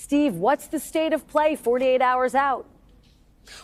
Steve, what's the state of play 48 hours out?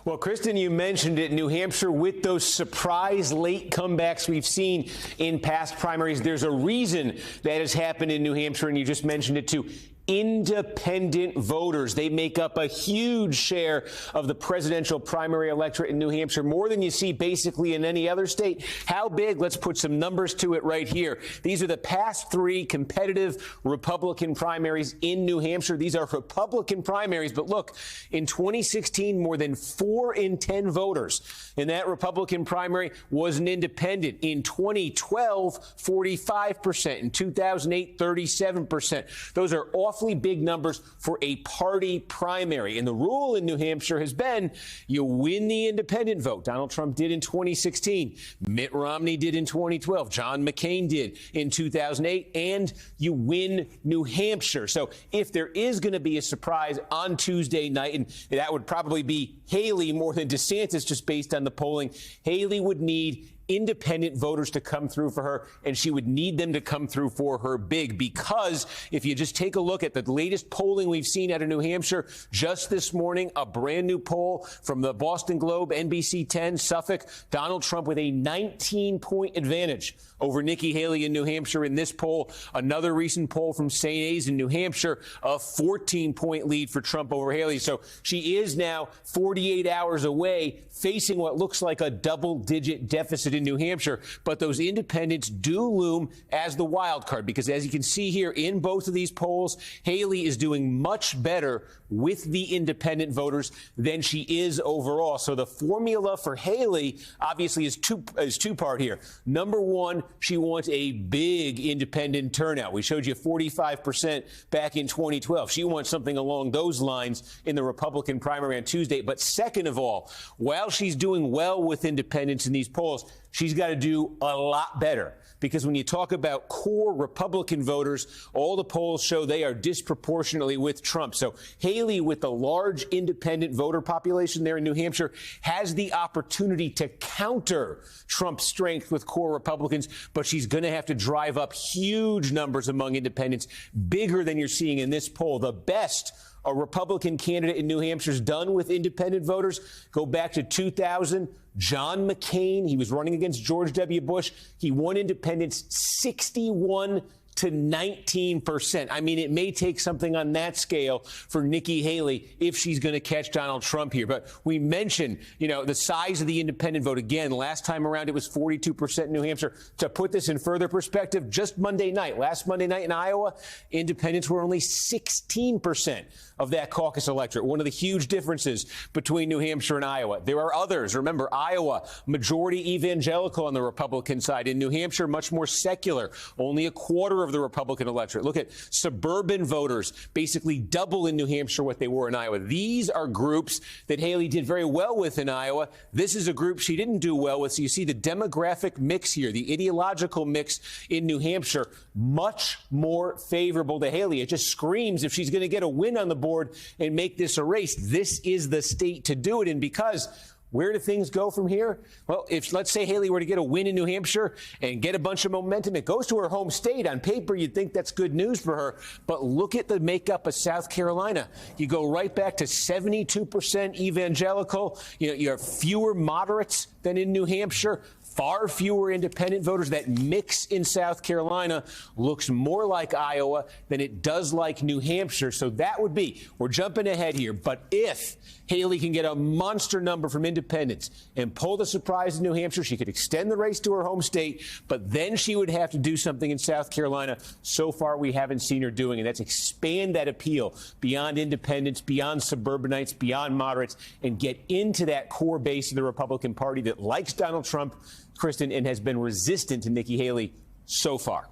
Well, Kristen, you mentioned it, New Hampshire, with those surprise late comebacks we've seen in past primaries. There's a reason that has happened in New Hampshire, and you just mentioned it too. Independent voters. They make up a huge share of the presidential primary electorate in New Hampshire, more than you see basically in any other state. How big? Let's put some numbers to it right here. These are the past three competitive Republican primaries in New Hampshire. These are Republican primaries, but look, in 2016, more than 4 in 10 voters in that Republican primary was an independent. In 2012, 45%. In 2008, 37%. Those are awfully big numbers for a party primary. And the rule in New Hampshire has been you win the independent vote. Donald Trump did in 2016. Mitt Romney did in 2012. John McCain did in 2008. And you win New Hampshire. So if there is going to be a surprise on Tuesday night, and that would probably be Haley more than DeSantis, just based on the polling, Haley would need independent voters to come through for her, and she would need them to come through for her big, because if you just take a look at the latest polling we've seen out of New Hampshire just this morning, a brand new poll from the Boston Globe, NBC10, Suffolk, Donald Trump with a 19-point advantage over Nikki Haley in New Hampshire in this poll. Another recent poll from St. A's in New Hampshire, a 14-point lead for Trump over Haley. So she is now 48 hours away, facing what looks like a double-digit deficit in New Hampshire. But those independents do loom as the wild card, because as you can see here in both of these polls, Haley is doing much better with the independent voters than she is overall. So the formula for Haley obviously is two-part here. Number one, she wants a big independent turnout. We showed you 45% back in 2012. She wants something along those lines in the Republican primary on Tuesday. But second of all, while she's doing well with independents in these polls, she's got to do a lot better, because when you talk about core Republican voters, all the polls show they are disproportionately with Trump. So Haley, with the large independent voter population there in New Hampshire, has the opportunity to counter Trump's strength with core Republicans, but she's going to have to drive up huge numbers among independents, bigger than you're seeing in this poll. The best a Republican candidate in New Hampshire's done with independent voters go back to 2000. John McCain, he was running against George W. Bush. He won independents 61 to 19%. I mean, it may take something on that scale for Nikki Haley if she's going to catch Donald Trump here. But we mentioned, the size of the independent vote. Again, last time around, it was 42% in New Hampshire. To put this in further perspective, just last Monday night in Iowa, independents were only 16% of that caucus electorate. One of the huge differences between New Hampshire and Iowa. There are others. Remember, Iowa, majority evangelical on the Republican side. In New Hampshire, much more secular. Only a quarter of the Republican electorate. Look at suburban voters, basically double in New Hampshire what they were in Iowa. These are groups that Haley did very well with in Iowa. This is a group she didn't do well with. So you see the demographic mix here, the ideological mix in New Hampshire, much more favorable to Haley. It just screams if she's going to get a win on the board and make this a race, this is the state to do it in, because where do things go from here? Well, if, let's say, Haley were to get a win in New Hampshire and get a bunch of momentum, it goes to her home state. On paper, you'd think that's good news for her. But look at the makeup of South Carolina. You go right back to 72% evangelical. You have fewer moderates than in New Hampshire. Far fewer independent voters. That mix in South Carolina looks more like Iowa than it does like New Hampshire. So that would be, we're jumping ahead here, but if Haley can get a monster number from independents and pull the surprise in New Hampshire, she could extend the race to her home state, but then she would have to do something in South Carolina. So far, we haven't seen her doing, and that's expand that appeal beyond independents, beyond suburbanites, beyond moderates, and get into that core base of the Republican Party that likes Donald Trump, Kristen, and has been resistant to Nikki Haley so far.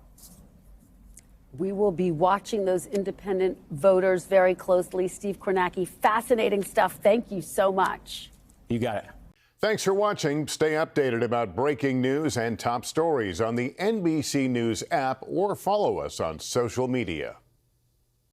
We will be watching those independent voters very closely. Steve Kornacki, fascinating stuff. Thank you so much. You got it. Thanks for watching. Stay updated about breaking news and top stories on the NBC News app, or follow us on social media.